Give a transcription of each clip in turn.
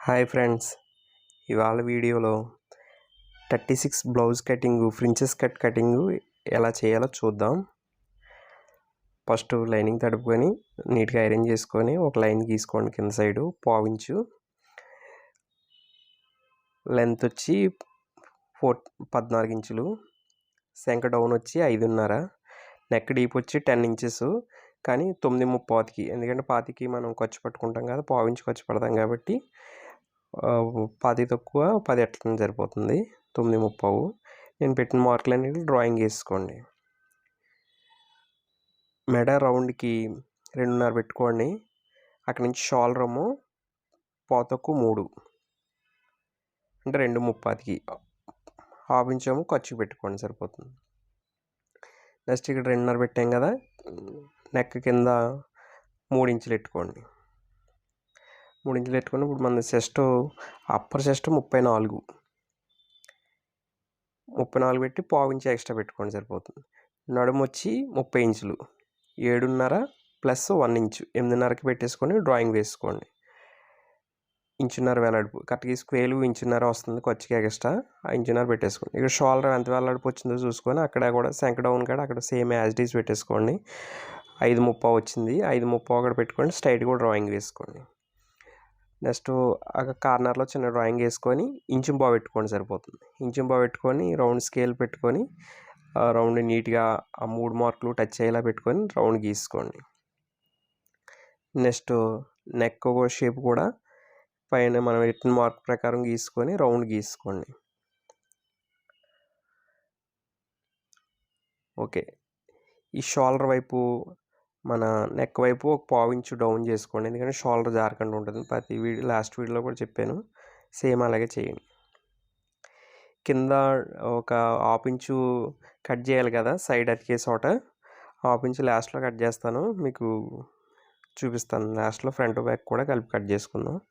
Hi friends, ఇవాళ వీడియోలో 36 blouse cutting ఫ్రించెస్ cutting ఎలా చేయాలో చూద్దాం. ఫస్ట్ లైనింగ్ తడుపుకొని నీట్గా ఐరన్ చేసుకొని ఒక లైన్ గీసుకోండి. కింద సైడు పావించు, లెంత్ వచ్చి 14 ఇంచులు, శంక డౌన్ వచ్చి 5.5, నెక్ డీప్ వచ్చి 10 ఇంచెస్, కానీ 9.35కి, ఎందుకంటే 25కి మనం ఖర్చు పట్టుకుంటాం కదా, పావించి ఖర్చు పడతాం కాబట్టి 10 తక్కువ 10 ఎట్లా సరిపోతుంది, 9.35. నేను పెట్టిన మార్కులు అనేది డ్రాయింగ్ వేసుకోండి. మెడ రౌండ్కి 2.5 పెట్టుకోండి. అక్కడి నుంచి షోల్డర్ ఏమో పాతకు 3 అంటే 2.35కి, హాఫ్ ఇంచ్ ఏమో ఖర్చుకి పెట్టుకోండి, సరిపోతుంది. నెక్స్ట్ ఇక్కడ 2.5 పెట్టాం కదా, నెక్ కింద 3 ఇంచులు పెట్టుకోండి. 3 ఇంచులు పెట్టుకొని ఇప్పుడు మన చెస్ట్, అప్పర్ చెస్ట్ 34 పెట్టి పావించి ఎక్స్ట్రా పెట్టుకోండి, సరిపోతుంది. నడుము వచ్చి 30 ఇంచులు, 7.5 ప్లస్ 1 ఇంచు, 8.5కి పెట్టేసుకొని డ్రాయింగ్ వేసుకోండి. 1.5 వేలాడుపు, కరెక్ట్గా స్క్వేలు 1.5 వస్తుంది ఖర్చుకి ఎక్స్ట్రా, 1.5 పెట్టేసుకోండి. ఇక్కడ షోల్డర్ ఎంత వేలాడుపు వచ్చిందో చూసుకొని అక్కడ కూడా శంక డౌన్ కాడ అక్కడ సేమ్ యాజ్ ఇట్ ఈజ్ పెట్టేసుకోండి. 5.35 వచ్చింది, 5.35 అక్కడ పెట్టుకొని స్ట్రైట్ కూడా డ్రాయింగ్ వేసుకోండి. నెక్స్ట్ అక్కడ కార్నర్లో చిన్న డ్రాయింగ్ వేసుకొని ఇంచు బాగా పెట్టుకోండి, సరిపోతుంది. ఇంచు బాగా పెట్టుకొని రౌండ్ స్కేల్ పెట్టుకొని రౌండ్ నీట్గా ఆ 3 మార్కులు టచ్ అయ్యేలా పెట్టుకొని రౌండ్ గీసుకోండి. నెక్స్ట్ నెక్ షేప్ కూడా పైన మనం పెట్టిన మార్క్ ప్రకారం గీసుకొని రౌండ్ గీసుకోండి. ఓకే, ఈ షోల్డర్ వైపు మన నెక్ వైపు ఒక పావించు డౌన్ చేసుకోండి, ఎందుకంటే షోల్డర్ జారకుండా ఉంటుంది. ప్రతి లాస్ట్ వీడియోలో కూడా చెప్పాను, సేమ్ అలాగే చేయండి. కింద ఒక హాఫ్ ఇంచు కట్ చేయాలి కదా, సైడ్ అతికే చోట హాఫ్ ఇంచు లాస్ట్లో కట్ చేస్తాను, మీకు చూపిస్తాను. లాస్ట్లో ఫ్రంట్ బ్యాక్ కూడా కలిపి కట్ చేసుకుందాం.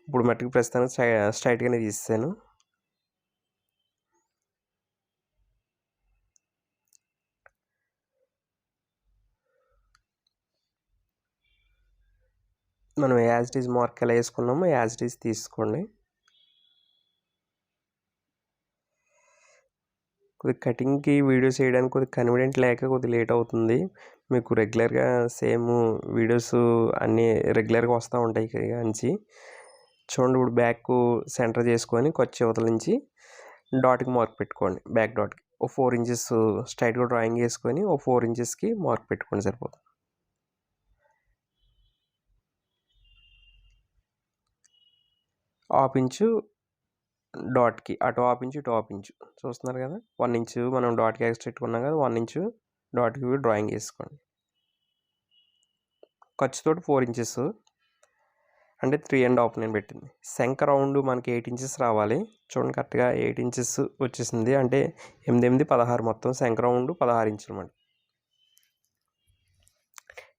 ఇప్పుడు మట్టుకు ప్రస్తుతానికి స్ట్రైట్గానే తీసాను. మనం యాజ్ ఇట్ ఈజ్ మార్క్ ఎలా వేసుకున్నామో యాజ్ ఇట్ ఈజ్ తీసుకోండి. కొద్దిగా కటింగ్కి వీడియోస్ చేయడానికి కొద్దిగా కన్వీనియంట్ లేక కొద్దిగా లేట్ అవుతుంది. మీకు రెగ్యులర్గా సేమ్ వీడియోస్ అన్నీ రెగ్యులర్గా వస్తూ ఉంటాయి కంచి. చూడండి, ఇప్పుడు బ్యాక్ సెంటర్ చేసుకొని కొచ్చి అవతల నుంచి డాట్కి మార్క్ పెట్టుకోండి. బ్యాక్ డాట్కి ఓ 4 ఇంచెస్ స్ట్రైట్గా డ్రాయింగ్ వేసుకొని ఓ 4 ఇంచెస్కి మార్క్ పెట్టుకోండి, సరిపోతుంది. హాఫ్ ఇంచు డాట్కి అటు హాఫ్ ఇంచు ఇటు హాఫ్ ఇంచు చూస్తున్నారు కదా, 1 ఇంచు మనం డాట్కి ఎక్స్ట్రా పెట్టుకున్నాం కదా, 1 ఇంచు డాట్కి డ్రాయింగ్ వేసుకోండి. ఖర్చుతోటి 4 ఇంచెస్ అంటే 3.5 నేను పెట్టింది. శంక రౌండ్ మనకి 8 ఇంచెస్ రావాలి. చూడండి, కరెక్ట్గా 8 ఇంచెస్ వచ్చేసింది, అంటే 8, 16 మొత్తం శంక రౌండ్ 16 ఇంచులు అన్నమాట.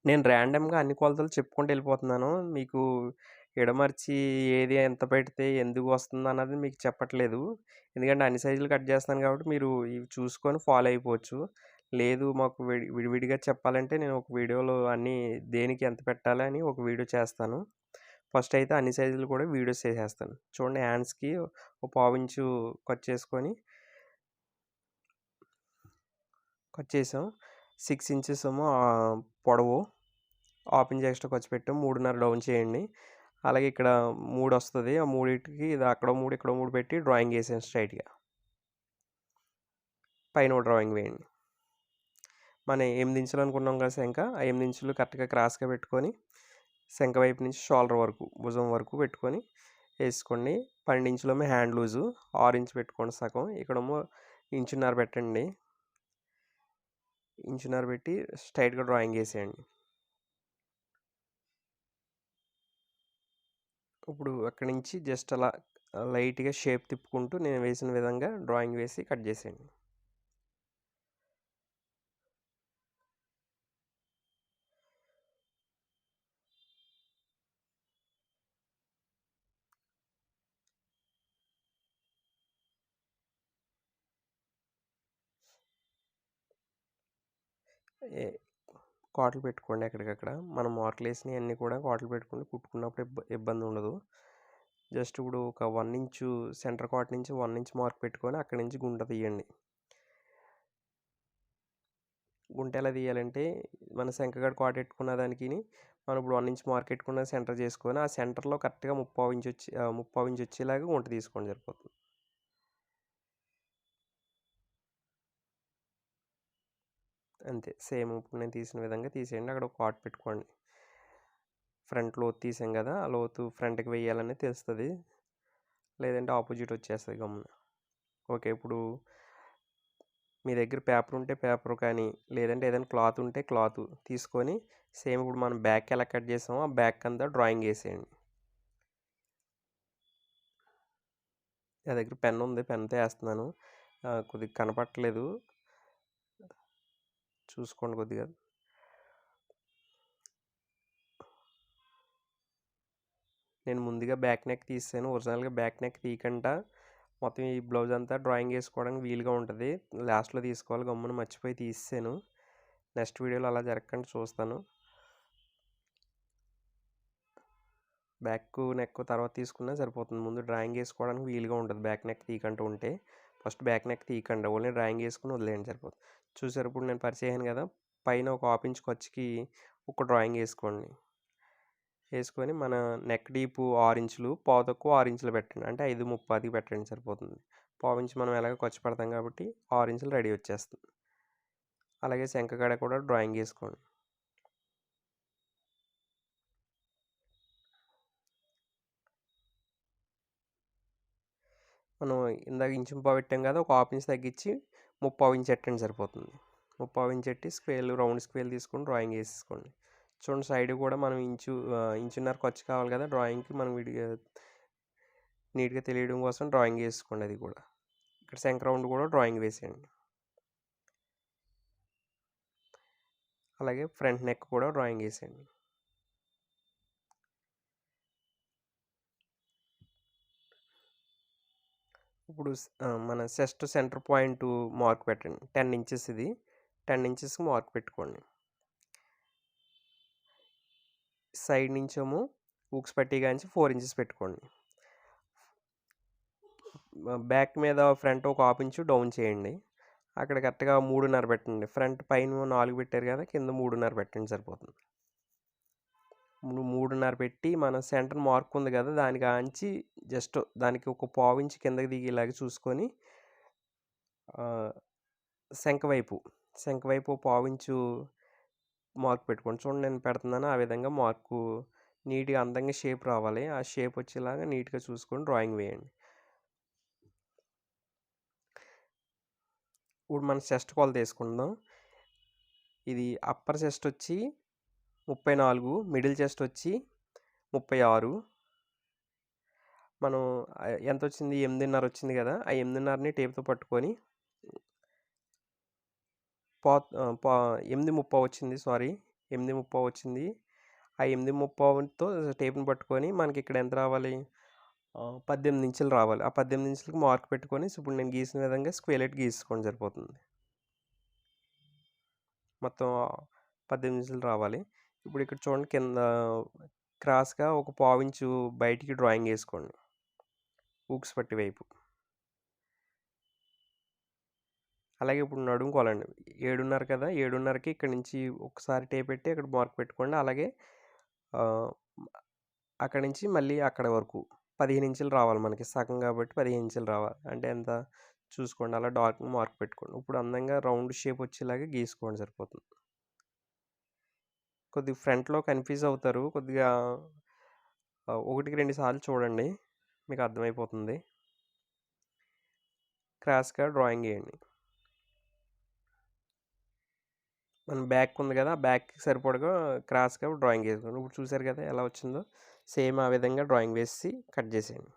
నేను ర్యాండమ్గా అన్ని కొలతలు చెప్పుకుంటూ వెళ్ళిపోతున్నాను, మీకు ఎడమర్చి ఏది ఎంత పెడితే ఎందుకు వస్తుంది అన్నది మీకు చెప్పట్లేదు, ఎందుకంటే అన్ని సైజులు కట్ చేస్తాను కాబట్టి మీరు ఇవి చూసుకొని ఫాలో అయిపోవచ్చు. లేదు మాకు విడివిడిగా చెప్పాలంటే నేను ఒక వీడియోలో అన్నీ దేనికి ఎంత పెట్టాలి అని ఒక వీడియో చేస్తాను. ఫస్ట్ అయితే అన్ని సైజులు కూడా వీడియోస్ చేసేస్తాను. చూడండి, హ్యాండ్స్కి ఒక పావించు కట్ చేసుకొని కట్ చేసాం. 6 ఇంచెస్ ఏమో పొడవు, హాఫ్ ఇంచ్ ఎక్స్ట్రా ఖర్చు పెట్టాం. 3.5 డౌన్ చేయండి. అలాగే ఇక్కడ 3 వస్తుంది, ఆ 3కి ఇది అక్కడ 3 ఇక్కడ 3 పెట్టి డ్రాయింగ్ వేసాను స్ట్రైట్గా. పైన డ్రాయింగ్ వేయండి. మనం 8 ఇంచులు అనుకున్నాం కదా శంక, ఆ 8 ఇంచులు కరెక్ట్గా క్రాస్గా పెట్టుకొని శంక వైపు నుంచి షోల్డర్ వరకు భుజం వరకు పెట్టుకొని వేసుకోండి. 12 ఇంచులేమో హ్యాండ్ లూజు, 6 ఇంచు పెట్టుకోండి సగం. ఇక్కడేమో 1.5 ఇంచు పెట్టండి. 1.5 ఇంచు పెట్టి స్ట్రైట్గా డ్రాయింగ్ వేసేయండి. ఇప్పుడు అక్కడి నుంచి జస్ట్ అలా లైట్గా షేప్ తిప్పుకుంటూ నేను వేసిన విధంగా డ్రాయింగ్ వేసి కట్ చేసేయండి. కాట్లు పెట్టుకోండి ఎక్కడికక్కడ. మనం మార్కులు వేసినవి అన్నీ కూడా కాట్లు పెట్టుకుని కుట్టుకున్నప్పుడు ఇబ్బంది ఉండదు. జస్ట్ ఇప్పుడు ఒక 1 ఇంచు సెంటర్ కాట్ నుంచి 1 ఇంచ్ మార్క్ పెట్టుకొని అక్కడి నుంచి గుంట తీయండి. గుంట ఎలా తీయాలంటే మన శంఖగడ కాట్ పెట్టుకున్న దానికిని మనం ఇప్పుడు 1 ఇంచ్ మార్క్ పెట్టుకున్న సెంటర్ చేసుకొని ఆ సెంటర్లో కరెక్ట్గా 3/4 ఇంచ్ వచ్చేలాగా గుంట తీసుకోండి సరిపోతుంది. అంతే సేమ్ ఇప్పుడు నేను తీసిన విధంగా తీసేయండి. అక్కడ ఒక కాట్ పెట్టుకోండి. ఫ్రంట్ లోతు తీసాం కదా, ఆ లోతు ఫ్రంట్కి వేయాలని తెలుస్తుంది, లేదంటే ఆపోజిట్ వచ్చేస్తుంది గమ్మున. ఓకే, ఇప్పుడు మీ దగ్గర పేపర్ ఉంటే పేపర్ కానీ లేదంటే ఏదైనా క్లాత్ ఉంటే క్లాత్ తీసుకొని సేమ్ ఇప్పుడు మనం బ్యాక్ ఎలా కట్ చేసామో ఆ బ్యాక్ అంతా డ్రాయింగ్ వేసేయండి. నా దగ్గర పెన్ ఉంది, పెన్తో వేస్తున్నాను. కొద్దిగా కనపట్టలేదు, చూసుకోండి కొద్దిగా. నేను ముందుగా బ్యాక్ నెక్ తీసాను, ఒరిజినల్గా బ్యాక్ నెక్ తీయకుండా మొత్తం ఈ బ్లౌజ్ అంతా డ్రాయింగ్ వేసుకోవడానికి వీలుగా ఉంటుంది. లాస్ట్లో తీసుకోవాలి, గమ్మున మర్చిపోయి తీసాను. నెక్స్ట్ వీడియోలో అలా జరగకుండా చూస్తాను. బ్యాక్ నెక్ తర్వాత తీసుకున్నా సరిపోతుంది, ముందు డ్రాయింగ్ వేసుకోవడానికి వీలుగా ఉంటుంది. బ్యాక్ నెక్ తీయకుండా ఉంటే ఫస్ట్ బ్యాక్ నెక్ తీయకుండా ఓన్లీ డ్రాయింగ్ వేసుకుని వదిలేయండి సరిపోతుంది. చూసారు, ఇప్పుడు నేను పరిచయం కదా, పైన ఒక 1/2 ఇంచ్ ఖర్చుకి ఒక డ్రాయింగ్ వేసుకోండి. వేసుకొని మన నెక్ డీపు 6 ఇంచులు, పావు తక్కువ 6 ఇంచులు పెట్టండి. అంటే 5/30 పెట్టండి సరిపోతుంది. పావు ఇంచు మనం ఎలాగో ఖర్చు పెడతాం కాబట్టి 6 ఇంచులు రెడీ వచ్చేస్తుంది. అలాగే శంఖగడ కూడా డ్రాయింగ్ వేసుకోండి. మనం ఇందాక ఇంచు పావు పెట్టాం కదా, ఒక 1/2 ఇంచ్ తగ్గించి 3/4 ఇంచ్ పెట్టండి సరిపోతుంది. 3/4 ఇంచ్ పెట్టి స్క్వేల్ రౌండ్ స్క్వేల్ తీసుకొని డ్రాయింగ్ వేసేసుకోండి. చూడండి, సైడ్ కూడా మనం ఇంచున్నర ఖర్చు కావాలి కదా డ్రాయింగ్కి, మనం విడిగా నీట్గా తెలియడం కోసం డ్రాయింగ్ వేసుకోండి. అది కూడా ఇక్కడ శంఖ రౌండ్ కూడా డ్రాయింగ్ వేసేయండి. అలాగే ఫ్రంట్ నెక్ కూడా డ్రాయింగ్ వేసేయండి. ఇప్పుడు మన చెస్ట్ సెంటర్ పాయింట్ మార్క్ పెట్టండి. 10 ఇంచెస్ ఇది, 10 ఇంచెస్కి మార్క్ పెట్టుకోండి. సైడ్ నుంచేమో హూక్స్ పట్టి కాంచి 4 ఇంచెస్ పెట్టుకోండి. బ్యాక్ మీద ఫ్రంట్ ఒక 1/2 ఇంచు డౌన్ చేయండి. అక్కడ కరెక్ట్గా 3.5 పెట్టండి. ఫ్రంట్ పైన 4 పెట్టారు కదా, కింద 3.5 పెట్టండి సరిపోతుంది. 3.5 పెట్టి మన సెంటర్ మార్క్ ఉంది కదా, దానికి ఆంచి జస్ట్ దానికి ఒక 1/4 ఇంచ్ కిందకి దిగేలాగా చూసుకొని శంఖ వైపు 1/4 ఇంచు మార్క్ పెట్టుకోండి. చూడండి, నేను పెడుతున్నాను ఆ విధంగా మార్కు నీట్గా అందంగా షేప్ రావాలి. ఆ షేప్ వచ్చేలాగా నీట్గా చూసుకొని డ్రాయింగ్ వేయండి. ఇప్పుడు మన చెస్ట్ కొలత తీసుకుందాం. ఇది అప్పర్ చెస్ట్ వచ్చి 34, మిడిల్ చెస్ట్ వచ్చి 36. మనం ఎంత వచ్చింది, 8.5 వచ్చింది కదా, ఆ 8.5ని టేప్తో పట్టుకొని 8.30 వచ్చింది, సారీ 8.30 వచ్చింది. ఆ 8.30తో టేప్ని పట్టుకొని మనకి ఇక్కడ ఎంత రావాలి, 18 ఇంచులు రావాలి. ఆ 18 ఇంచులకి మార్క్ పెట్టుకొని ఇప్పుడు నేను గీసిన విధంగా స్క్వేలెట్ గీసుకోండి సరిపోతుంది. మొత్తం 18 ఇంచులు రావాలి. ఇప్పుడు ఇక్కడ చూడండి, కింద క్రాస్గా ఒక 1/4 ఇంచు బయటికి డ్రాయింగ్ వేసుకోండి హూక్స్ పట్టి వైపు. అలాగే ఇప్పుడు నడుము కొలండి. 7.5 కదా, 7.5కి ఇక్కడ నుంచి ఒకసారి టేప్ పెట్టి అక్కడ మార్క్ పెట్టుకోండి. అలాగే అక్కడ నుంచి మళ్ళీ అక్కడ వరకు 15 ఇంచులు రావాలి. మనకి సగం కాబట్టి 15 ఇంచులు రావాలి. అంటే ఎంత చూసుకోండి, అలా డార్క్ మార్క్ పెట్టుకోండి. ఇప్పుడు అందంగా రౌండ్ షేప్ వచ్చేలాగా గీసుకోండి సరిపోతుంది. కొద్దిగా ఫ్రంట్లో కన్ఫ్యూజ్ అవుతారు, కొద్దిగా 1-2 సార్లు చూడండి, మీకు అర్థమైపోతుంది. క్రాస్గా డ్రాయింగ్ వేయండి. మన బ్యాక్ ఉంది కదా, బ్యాక్కి సరిపడగా క్రాస్గా డ్రాయింగ్ వేసుకోండి. ఇప్పుడు చూసారు కదా ఎలా వచ్చిందో, సేమ్ ఆ విధంగా డ్రాయింగ్ వేసి కట్ చేసేయండి.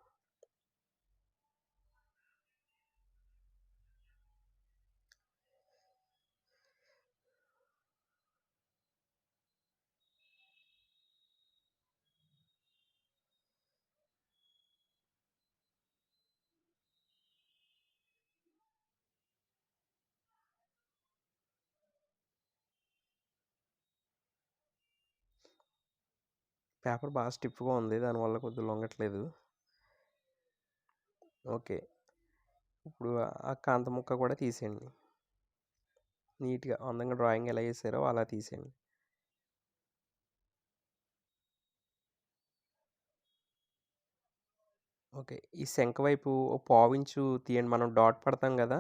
పేపర్ బాగా స్టిఫ్గా ఉంది, దానివల్ల కొద్దిగా లొంగట్లేదు. ఓకే. ఇప్పుడు ఆ కాంత ముక్క కూడా తీసేయండి. నీట్‌గా అందంగా డ్రాయింగ్ ఎలా ఏసారో అలా తీసేయండి. ఓకే. ఈ శంఖ వైపు ఓ పావించు తీయండి. మనం డాట్ పడతాం గదా!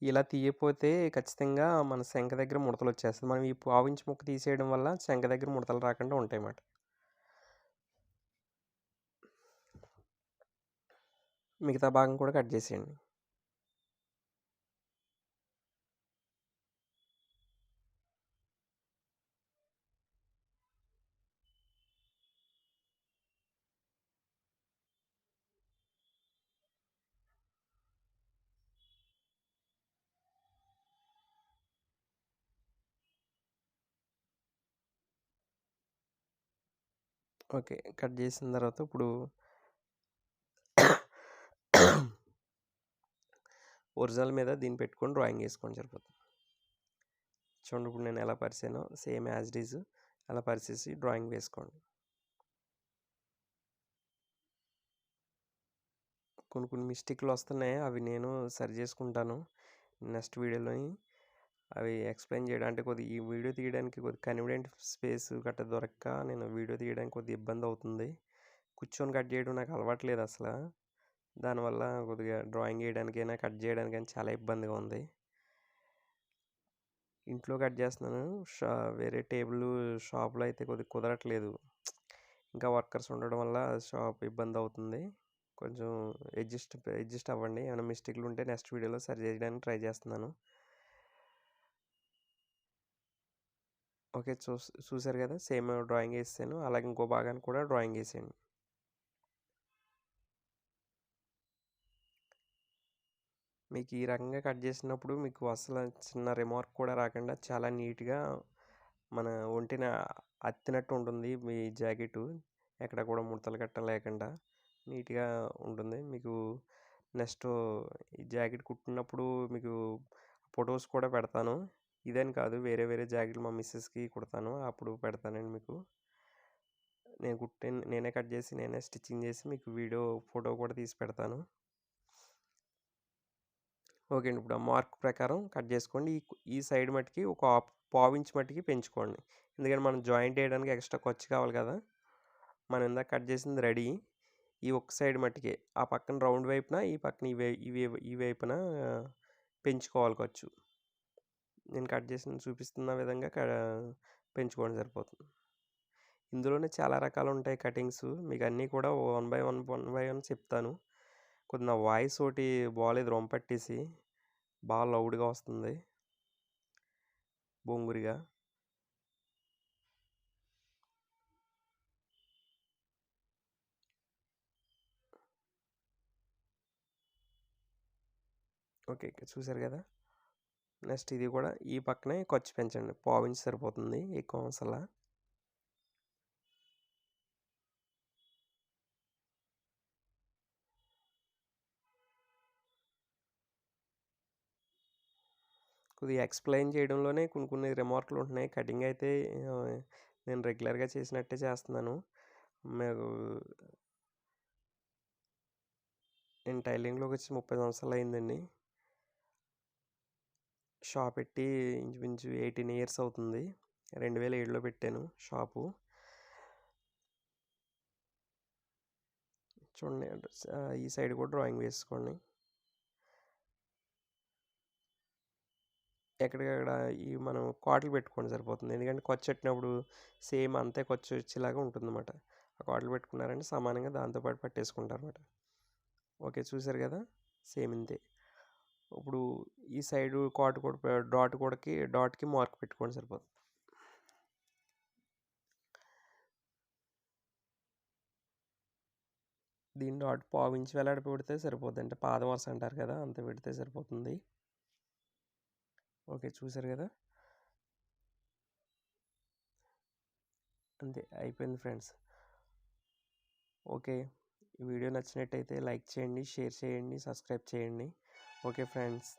ఇలా తీయకపోతే ఖచ్చితంగా మన శంఖ దగ్గర ముడతలొచ్చేస్తది. మనం ఈ పావించి ముక్క తీసేయడం వల్ల శంఖ దగ్గర ముడతలు రాకుండా ఉంటాయన్నమాట. మిగతా భాగం కూడా కట్ చేసేయండి. ఓకే. కట్ చేసిన తర్వాత ఇప్పుడు ఒరిజినల్ మీద దీన్ని పెట్టుకొని డ్రాయింగ్ ఏసుకోండి సరిపోతుంది. చూడండి ఇప్పుడు నేను ఎలా పరిచానో సేమ్ యాజ్ ఇట్ ఈజ్ అలా పరిచేసి డ్రాయింగ్ వేసుకోండి. కొన్ని కొన్ని మిస్టేక్‌లు వస్తున్నాయి. అవి నేను సరి చేసుకుంటాను. నెక్స్ట్ వీడియోలోని అవి ఎక్స్‌ప్లెయిన్ చేయడం అంటే కొద్దిగా ఈ వీడియో తీయడానికి కొద్దిగా కన్వీనియంట్ స్పేస్ గట్టా దొరక్క నేను వీడియో తీయడానికి కొద్దిగా ఇబ్బంది అవుతుంది. కూర్చొని కట్ చేయడం నాకు అలవాట్లేదు అసల. దానివల్ల కొద్దిగా డ్రాయింగ్ ఏయడానికైనా, కట్ చేయడానికైనా చాలా ఇబ్బందిగా ఉంది. ఇంట్లో కట్ చేస్తున్నాను. వేరే టేబుల్ షాప్‌లో అయితే కొద్దిగా కుదరట్లేదు. ఇంకా వర్కర్స్ ఉండడం వల్ల షాప్ ఇబ్బంది అవుతుంది. కొంచెం అడ్జస్ట్ అవ్వండి. ఏమైనా మిస్టేక్‌లు ఉంటే నెక్స్ట్ వీడియోలో సరి చేయడానికి ట్రై చేస్తున్నాను. ఓకే. చూసారు కదా! సేమ్ డ్రాయింగ్ ఏసేసాను. అలాగే ఇంకో భాగాన్ని కూడా డ్రాయింగ్ ఏసేయండి. మీకు ఈ రకంగా కట్ చేసినప్పుడు మీకు అసలు చిన్న రిమార్క్ కూడా రాకుండా చాలా నీట్‌గా మన ఒంటిన అత్తినట్టు ఉంటుంది మీ జాకెట్టు. ఎక్కడ కూడా ముడతలు గట్టా లేకుండా నీట్‌గా ఉంటుంది. మీకు నెక్స్ట్ ఈ జాకెట్ కుట్టినప్పుడు మీకు ఫోటోస్ కూడా పెడతాను. ఇదని కాదు వేరే వేరే జాకెట్లు మా మిసెస్‌కి కుడతాను. అప్పుడు పెడతానండి మీకు. నేనే కట్ చేసి నేనే స్టిచ్చింగ్ చేసి మీకు వీడియో ఫోటో కూడా తీసి పెడతాను. ఓకే అండి. ఇప్పుడు ఆ మార్క్ ప్రకారం కట్ చేసుకోండి. ఈ సైడ్ మట్టుకి ఒక పావించ్ మట్టుకి పెంచుకోండి. ఎందుకంటే మనం జాయింట్ వేయడానికి ఎక్స్ట్రా ఖర్చు కావాలి కదా! మనం ఇందాక కట్ చేసింది రెడీ. ఈ ఒక్క సైడ్ మట్టుకే ఆ పక్కన రౌండ్ వైపున ఈ పక్కన ఈ వైపున పెంచుకోవాలి ఖర్చు. నేను కట్ చేసింది చూపిస్తున్న విధంగా పెంచుకోవడం సరిపోతుంది. ఇందులోనే చాలా రకాలు ఉంటాయి కటింగ్స్. మీకు అన్నీ కూడా వన్ బై వన్ చెప్తాను. కొద్దిగా నా వాయిస్ ఒకటి బాలేదు రొంపట్టేసి. బాగా లౌడ్‌గా వస్తుంది. బొంగురుగా. ఓకే. చూసారు కదా! నెక్స్ట్ ఇది కూడా ఈ పక్కనే ఖర్చు పెంచండి. పావించి సరిపోతుంది. ఎక్కువ అవసరంలా. కొద్దిగా ఎక్స్‌ప్లెయిన్ చేయడంలోనే కొన్ని కొన్ని రిమార్క్‌లు ఉంటున్నాయి. కటింగ్ అయితే ఆహ్, నేను రెగ్యులర్‌గా చేసినట్టే చేస్తున్నాను. మీరు నేను టైలరింగ్‌లోకి వచ్చి 30 సంవత్సరాలు అయిందండి. షాప్ పెట్టి ఇంచుమించు 18 ఇయర్స్ అవుతుంది. 2007లో పెట్టాను షాపు. చూడండి ఈ సైడ్ కూడా డ్రాయింగ్ వేసుకోండి. ఎక్కడికక్కడ ఈ మనం కాట్లు పెట్టుకోండి సరిపోతుంది. ఎందుకంటే ఖర్చు పెట్టినప్పుడు సేమ్ అంతే ఖర్చు వచ్చేలాగా ఉంటుందన్నమాట. ఆ కాట్లు పెట్టుకున్నారంటే సమానంగా దాంతో పాటు పట్టేసుకుంటారన్నమాట. ఓకే. చూసారు కదా! సేమ్ ఇంతే. ఇప్పుడు ఈ సైడు కాటు కూడా డాట్‌కి మార్క్ పెట్టుకోండి సరిపోతుంది. దీన్ని డాట్ పావించి వేలాడ పెడితే సరిపోద్ది. అంటే పాదం వరుస అంటారు కదా! అంత పెడితే సరిపోతుంది. ఓకే. చూసారు కదా! అంతే అయిపోయింది ఫ్రెండ్స్. ఓకే. ఈ వీడియో నచ్చినట్టయితే లైక్ చేయండి, షేర్ చేయండి, సబ్స్క్రైబ్ చేయండి. Okay friends.